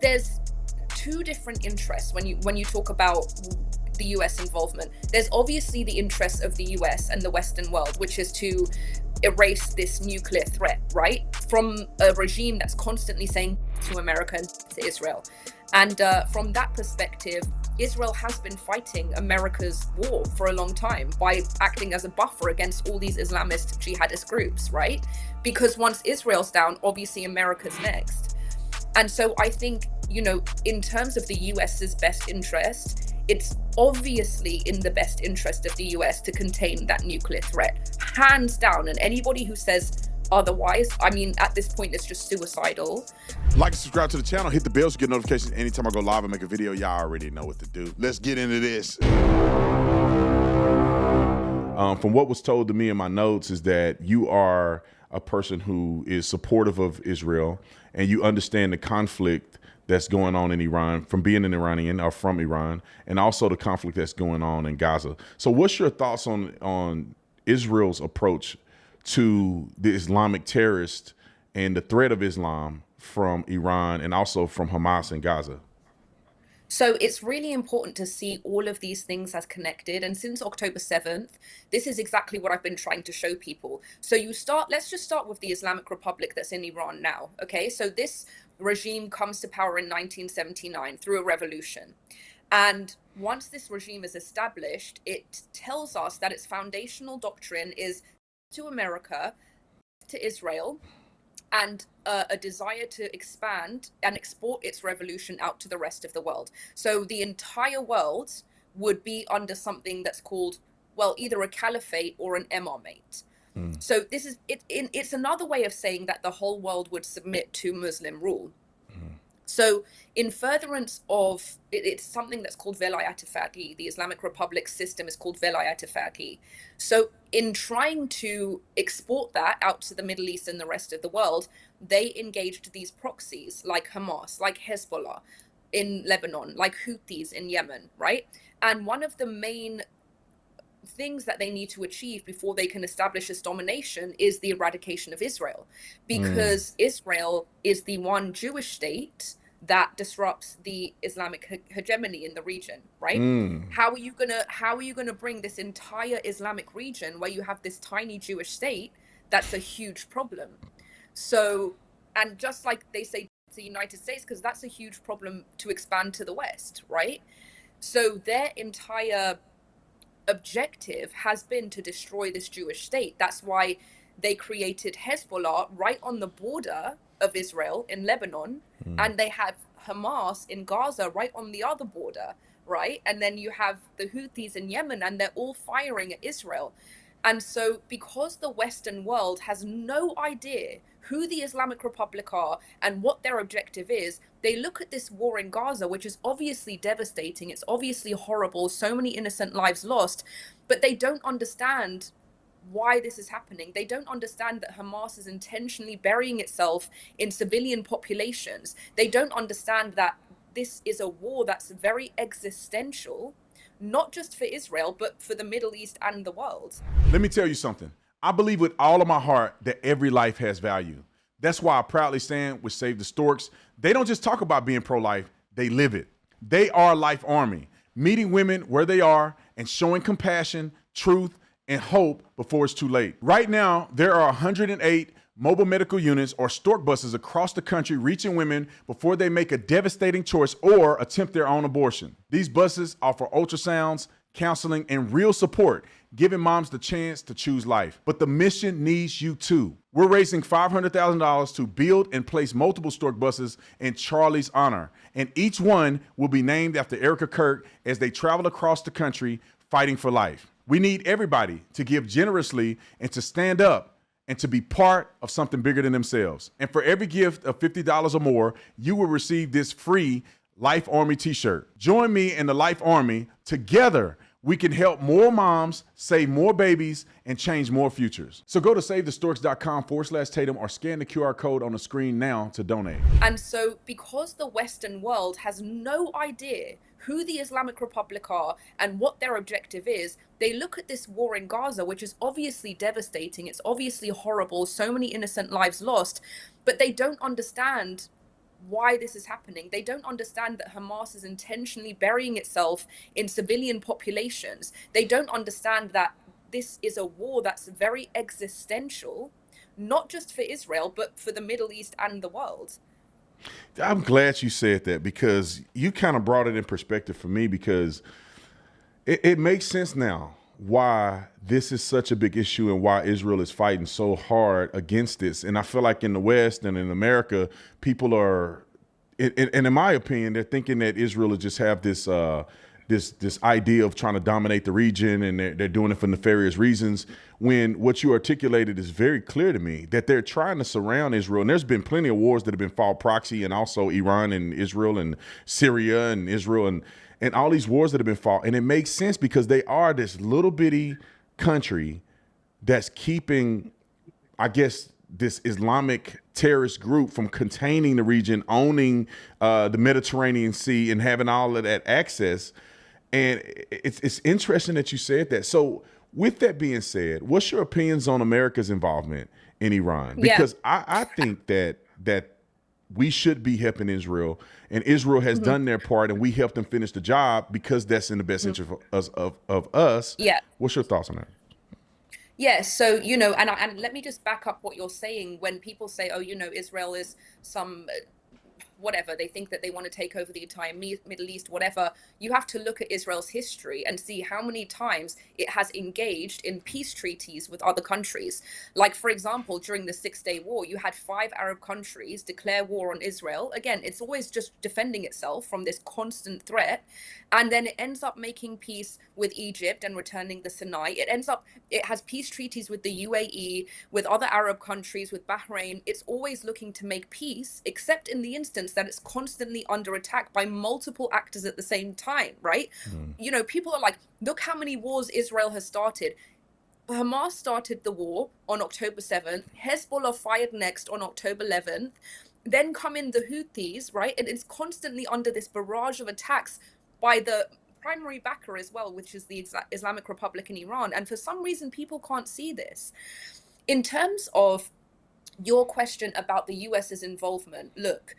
there's two different interests when you talk about the US involvement. There's obviously the interests of the US and the Western world, which is to erase this nuclear threat, right? From a regime that's constantly saying to America and to Israel. And from that perspective, Israel has been fighting America's war for a long time by acting as a buffer against all these Islamist jihadist groups, right? Because once Israel's down, obviously America's next. And so I think, in terms of the US's best interest, it's obviously in the best interest of the US to contain that nuclear threat, hands down. And anybody who says otherwise, I mean, at this point, it's just suicidal. Like and subscribe to the channel, hit the bell to get notifications anytime I go live and make a video. Y'all already know what to do. Let's get into this. From what was told to me in my notes is that you are a person who is supportive of Israel and you understand the conflict that's going on in Iran from being an Iranian or from Iran, and also the conflict that's going on in Gaza. So what's your thoughts on Israel's approach to the Islamic terrorists and the threat of Islam from Iran and also from Hamas in Gaza? So it's really important to see all of these things as connected. And since October 7th, this is exactly what I've been trying to show people. So let's just start with the Islamic Republic that's in Iran now. Okay, so this regime comes to power in 1979 through a revolution. And once this regime is established, it tells us that its foundational doctrine is to America, to Israel, and a desire to expand and export its revolution out to the rest of the world. So the entire world would be under something that's called, well, either a caliphate or an emirate. So this is it's another way of saying that the whole world would submit to Muslim rule. So in furtherance of it's something that's called velayat faqih. The Islamic Republic system is called velayat faqih. So in trying to export that out to the Middle East and the rest of the world, they engaged these proxies like Hamas, like Hezbollah in Lebanon, like Houthis in Yemen, right? And one of the main things that they need to achieve before they can establish this domination is the eradication of Israel, because Israel is the one Jewish state that disrupts the Islamic hegemony in the region, right? How are you gonna bring this entire Islamic region where you have this tiny Jewish state? That's a huge problem. So, and just like they say to the United States, because that's a huge problem to expand to the West, right? So their entire objective has been to destroy this Jewish state. That's why they created Hezbollah right on the border of Israel in Lebanon, and they have Hamas in Gaza right on the other border, right? And then you have the Houthis in Yemen, and they're all firing at Israel. And so because the Western world has no idea who the Islamic Republic are and what their objective is, they look at this war in Gaza, which is obviously devastating. It's obviously horrible. So many innocent lives lost, but they don't understand why this is happening. They don't understand that Hamas is intentionally burying itself in civilian populations. They don't understand that this is a war that's very existential, not just for Israel, but for the Middle East and the world. Let me tell you something. I believe with all of my heart that every life has value. That's why I proudly stand with Save the Storks. They don't just talk about being pro-life, they live it. They are Life Army, meeting women where they are and showing compassion, truth, and hope before it's too late. Right now, there are 108 mobile medical units or stork buses across the country reaching women before they make a devastating choice or attempt their own abortion. These buses offer ultrasounds, counseling, and real support, giving moms the chance to choose life. But the mission needs you too. We're raising $500,000 to build and place multiple stork buses in Charlie's honor, and each one will be named after Erica Kirk as they travel across the country fighting for life. We need everybody to give generously and to stand up and to be part of something bigger than themselves. And for every gift of $50 or more, you will receive this free Life Army t-shirt. Join me in the Life Army. Together, we can help more moms, save more babies, and change more futures. So go to SaveTheStorks.com/Tatum or scan the QR code on the screen now to donate. And so because the Western world has no idea who the Islamic Republic are and what their objective is, they look at this war in Gaza, which is obviously devastating. It's obviously horrible. So many innocent lives lost, but they don't understand why this is happening. They don't understand that Hamas is intentionally burying itself in civilian populations. They don't understand that this is a war that's very existential, not just for Israel, but for the Middle East and the world. I'm glad you said that, because you kind of brought it in perspective for me, because it makes sense now why this is such a big issue and why Israel is fighting so hard against this. And I feel like in the West and in America, people are, and in my opinion, they're thinking that Israel will just have this this idea of trying to dominate the region, and they're doing it for nefarious reasons, when what you articulated is very clear to me, that they're trying to surround Israel. And there's been plenty of wars that have been fought, Proxy, and also Iran and Israel and Syria and Israel and all these wars that have been fought. And it makes sense because they are this little bitty country that's keeping, I guess, this Islamic terrorist group from containing the region, owning the Mediterranean Sea, and having all of that access. And it's interesting that you said that. So with that being said, what's your opinions on America's involvement in Iran? Because I think that we should be helping Israel, and Israel has done their part, and we helped them finish the job because that's in the best interest of us. Yeah. What's your thoughts on that? Yeah, so, and let me just back up what you're saying. When people say, oh, Israel is some whatever, they think that they want to take over the entire Middle East, whatever, you have to look at Israel's history and see how many times it has engaged in peace treaties with other countries. Like, for example, during the 6-Day War, you had 5 Arab countries declare war on Israel. Again, it's always just defending itself from this constant threat. And then it ends up making peace with Egypt and returning the Sinai. It has peace treaties with the UAE, with other Arab countries, with Bahrain. It's always looking to make peace, except in the instance that it's constantly under attack by multiple actors at the same time, right? People are like, look how many wars Israel has started. Hamas started the war on October 7th. Hezbollah fired next on October 11th. Then come in the Houthis, right? And it's constantly under this barrage of attacks by the primary backer as well, which is the Islamic Republic in Iran. And for some reason, people can't see this. In terms of your question about the US's involvement, look,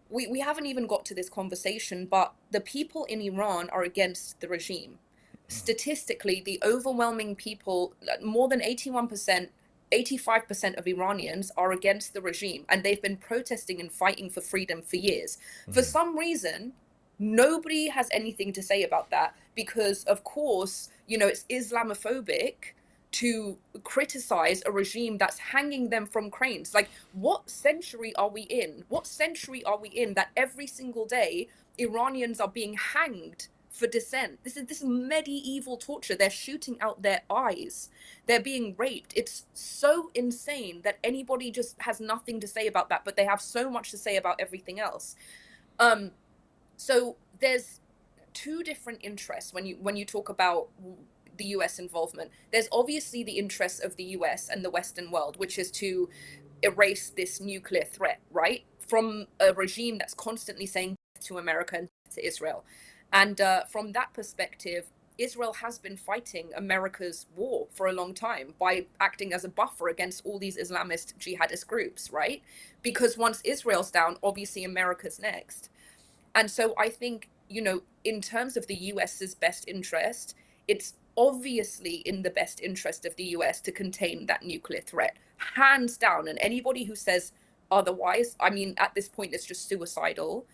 we haven't even got to this conversation, but the people in Iran are against the regime. Statistically, the overwhelming people, more than 81%, 85% of Iranians are against the regime, and they've been protesting and fighting for freedom for years. For some reason, nobody has anything to say about that, because, of course, it's Islamophobic to criticize a regime that's hanging them from cranes. Like, what century are we in? What century are we in that every single day Iranians are being hanged for dissent? This is medieval torture. They're shooting out their eyes. They're being raped. It's so insane that anybody just has nothing to say about that, but they have so much to say about everything else. So there's 2 different interests when you talk about the US involvement. There's obviously the interests of the US and the Western world, which is to erase this nuclear threat, right? From a regime that's constantly saying to America and to Israel. And from that perspective, Israel has been fighting America's war for a long time by acting as a buffer against all these Islamist jihadist groups, right? Because once Israel's down, obviously America's next. And so I think, in terms of the US's best interest, it's obviously in the best interest of the US to contain that nuclear threat, hands down. And anybody who says otherwise, I mean, at this point, it's just suicidal.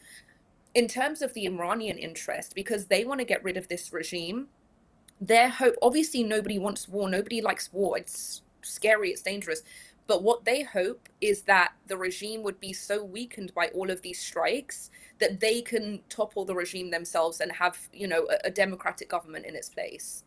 In terms of the Iranian interest, because they want to get rid of this regime, their hope, obviously nobody wants war, nobody likes war, it's scary, it's dangerous. But what they hope is that the regime would be so weakened by all of these strikes that they can topple the regime themselves and have, a democratic government in its place.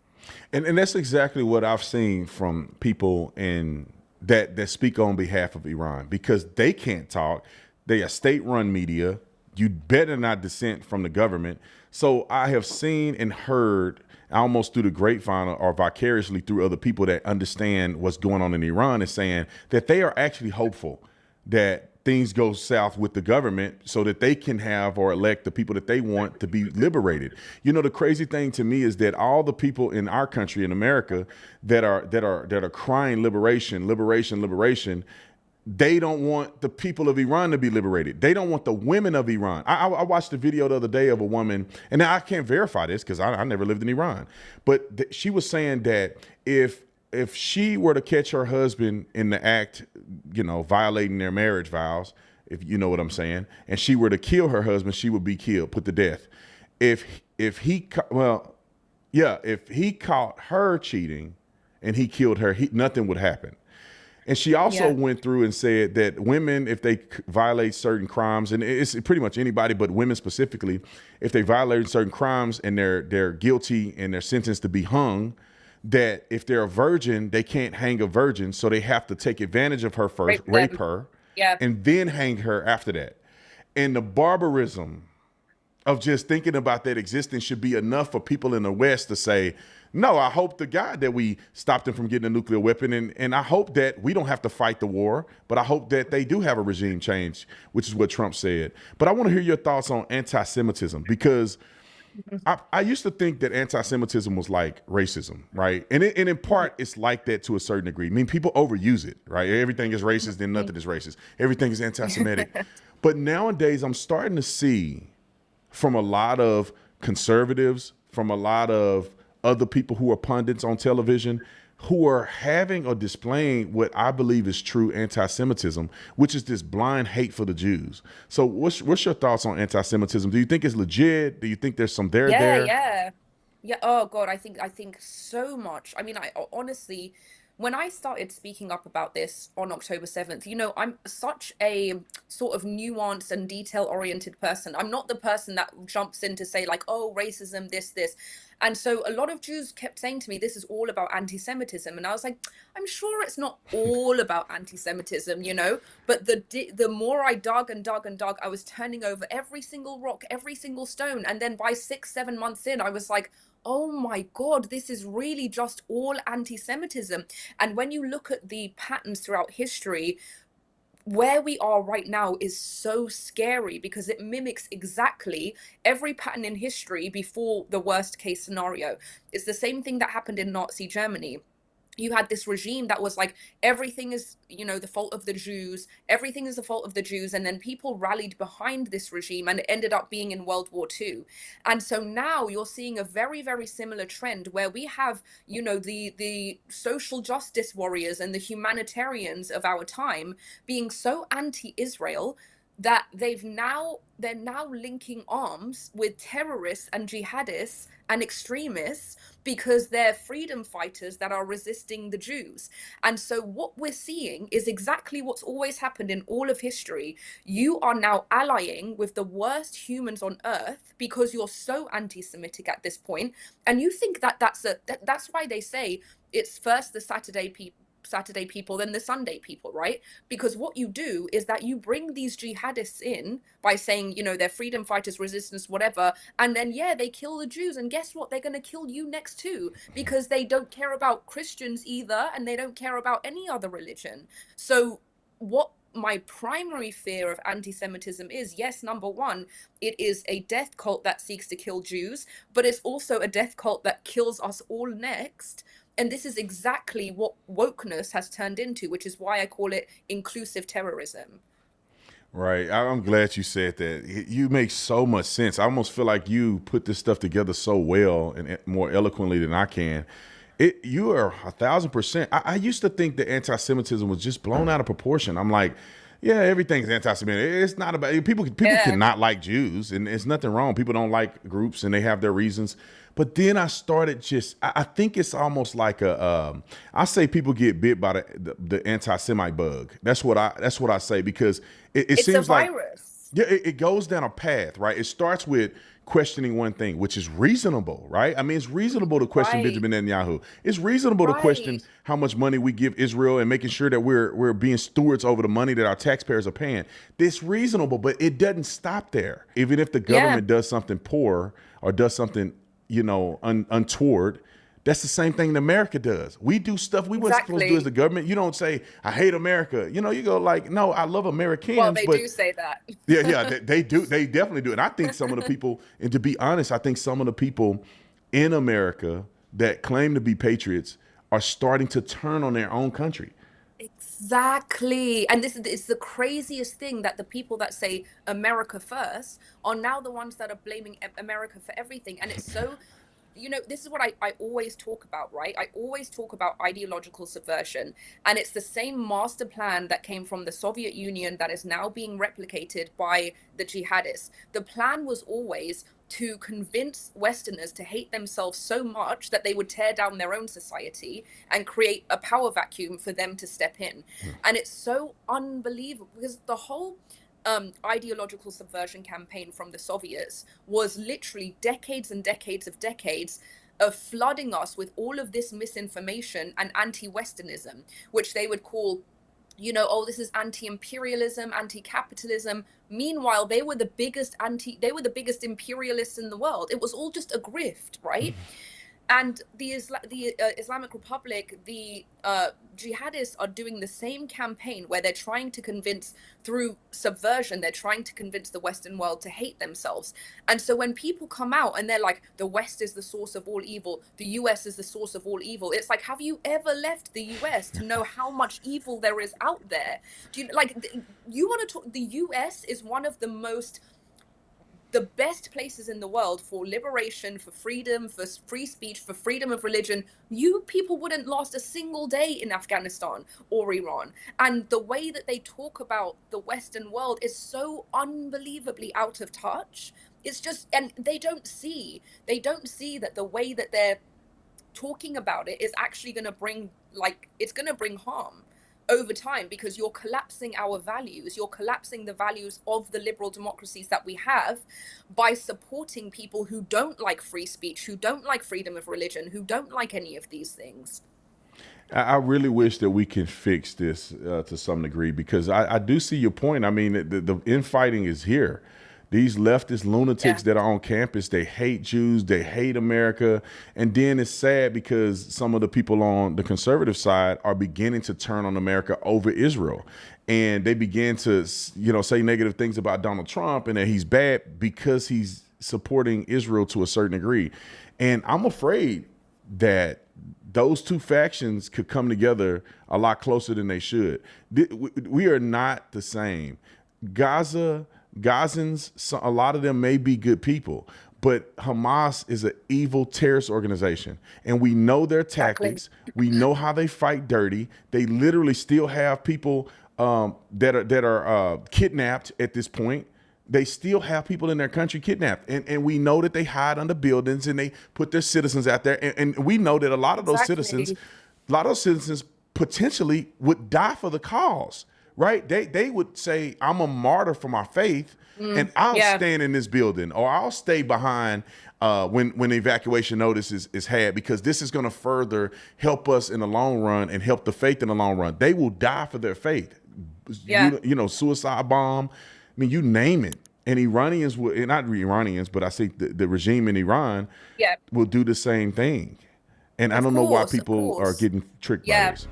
And that's exactly what I've seen from people that speak on behalf of Iran, because they can't talk. They are state-run media. You better not dissent from the government. So I have seen and heard almost through the grapevine or vicariously through other people that understand what's going on in Iran, is saying that they are actually hopeful that things go south with the government so that they can have or elect the people that they want to be liberated. The crazy thing to me is that all the people in our country, in America, that are crying liberation, liberation, liberation, They don't want the people of Iran to be liberated. They don't want the women of Iran. I watched a video the other day of a woman, and now I can't verify this because I never lived in Iran, but she was saying that if she were to catch her husband in the act, violating their marriage vows, if you know what I'm saying, and she were to kill her husband, she would be killed, put to death. If he caught her cheating and he killed her, nothing would happen. And she also went through and said that women, if they violate certain crimes, and it's pretty much anybody, but women specifically, if they violate certain crimes and they're guilty and they're sentenced to be hung, that if they're a virgin, they can't hang a virgin, so they have to take advantage of her first, rape her, and then hang her after that. And the barbarism of just thinking about that existence should be enough for people in the West to say, no, I hope to God that we stopped them from getting a nuclear weapon. And I hope that we don't have to fight the war, but I hope that they do have a regime change, which is what Trump said. But I want to hear your thoughts on anti-Semitism, because I used to think that anti-Semitism was like racism, right? And in part, it's like that to a certain degree. I mean, people overuse it, right? Everything is racist, then nothing is racist. Everything is anti-Semitic. But nowadays, I'm starting to see from a lot of conservatives, from a lot of other people who are pundits on television, who are having or displaying what I believe is true anti-Semitism, which is this blind hate for the Jews. So what's your thoughts on anti-Semitism? Do you think it's legit? Do you think there's some there? Yeah. Oh God, I think so much. I mean, I honestly, when I started speaking up about this on October 7th, I'm such a sort of nuanced and detail-oriented person. I'm not the person that jumps in to say like, oh, racism, this. And so a lot of Jews kept saying to me, this is all about anti-Semitism. And I was like, I'm sure it's not all about anti-Semitism, but the more I dug and dug and dug, I was turning over every single rock, every single stone. And then by 6-7 months in, I was like, oh my God, this is really just all anti-Semitism. And when you look at the patterns throughout history, where we are right now is so scary because it mimics exactly every pattern in history before the worst case scenario. It's the same thing that happened in Nazi Germany. You had this regime that was like, everything is, the fault of the Jews, everything is the fault of the Jews. And then people rallied behind this regime and it ended up being in World War II. And so now you're seeing a very, very similar trend where we have, the social justice warriors and the humanitarians of our time being so anti-Israel that they're now linking arms with terrorists and jihadists and extremists because they're freedom fighters that are resisting the Jews. And so what we're seeing is exactly what's always happened in all of history. You are now allying with the worst humans on earth because you're so anti-Semitic at this point, and you think that that's why they say it's first the Saturday people, then the Sunday people, right? Because what you do is that you bring these jihadists in by saying, they're freedom fighters, resistance, whatever, and then they kill the Jews, and guess what? They're going to kill you next too, because they don't care about Christians either, and they don't care about any other religion. So what my primary fear of anti-Semitism is, yes, number one, it is a death cult that seeks to kill Jews, but it's also a death cult that kills us all next. And this is exactly what wokeness has turned into, which is why I call it inclusive terrorism. Right. I'm glad you said that. You make so much sense. I almost feel like you put this stuff together so well and more eloquently than I can. You are 1,000%. I used to think that anti-Semitism was just blown out of proportion. I'm like, yeah, everything's anti-Semitic. It's not about people. People cannot like Jews, and there's nothing wrong. People don't like groups, and they have their reasons. But then I started I think it's almost like I say people get bit by the anti-Semite bug. That's what I say, because it seems like a virus. Yeah, it goes down a path, right? It starts with questioning one thing, which is reasonable, right? I mean, it's reasonable to question Benjamin Netanyahu. It's reasonable to question how much money we give Israel and making sure that we're being stewards over the money that our taxpayers are paying. It's reasonable, but it doesn't stop there. Even if the government does something poor or does something, untoward, that's the same thing that America does. We do stuff we weren't supposed to do as the government. You don't say, I hate America. You go like, no, I love Americans. Well, they do say that. They do. They definitely do. And I think some of the people, and to be honest, I think some of the people in America that claim to be patriots are starting to turn on their own country. Exactly. And this is it's the craziest thing that the people that say America first are now the ones that are blaming America for everything. And it's so, this is what I always talk about, right? I always talk about ideological subversion. And it's the same master plan that came from the Soviet Union that is now being replicated by the jihadists. The plan was always to convince Westerners to hate themselves so much that they would tear down their own society and create a power vacuum for them to step in. And it's so unbelievable because the whole ideological subversion campaign from the Soviets was literally decades and decades of flooding us with all of this misinformation and anti-Westernism, which they would call, oh, this is anti-imperialism, anti-capitalism. Meanwhile, they were the biggest imperialists in the world. It was all just a grift, right? And the Islamic Republic, the jihadists are doing the same campaign where they're trying to convince, through subversion, they're trying to convince the Western world to hate themselves. And so when people come out and they're like, the West is the source of all evil, the US is the source of all evil, it's like, have you ever left the US to know how much evil there is out there? You want to talk, the US is one of the best places in the world for liberation, for freedom, for free speech, for freedom of religion. You people wouldn't last a single day in Afghanistan or Iran. And the way that they talk about the Western world is so unbelievably out of touch. It's just, and they don't see that the way that they're talking about it is actually going to bring, it's going to bring harm over time, because you're collapsing our values. You're collapsing the values of the liberal democracies that we have by supporting people who don't like free speech, who don't like freedom of religion, who don't like any of these things. I really wish that we can fix this to some degree, because I do see your point. I mean, the infighting is here. These leftist lunatics that are on campus, they hate Jews, they hate America. And then it's sad because some of the people on the conservative side are beginning to turn on America over Israel. And they begin to, say negative things about Donald Trump and that he's bad because he's supporting Israel to a certain degree. And I'm afraid that those two factions could come together a lot closer than they should. We are not the same. Gazans, a lot of them may be good people, but Hamas is an evil terrorist organization. And we know their tactics. We know how they fight dirty. They literally still have people that are kidnapped at this point. They still have people in their country kidnapped. And we know that they hide under buildings and they put their citizens out there. And we know that a lot of those citizens potentially would die for the cause. Right? They would say, I'm a martyr for my faith, and I'll stand in this building, or I'll stay behind when the evacuation notice is had, because this is going to further help us in the long run and help the faith in the long run. They will die for their faith. Suicide bomb. I mean, you name it. And Iranians will, not Iranians, but I say the regime in Iran will do the same thing. And I don't know why people are getting tricked by this.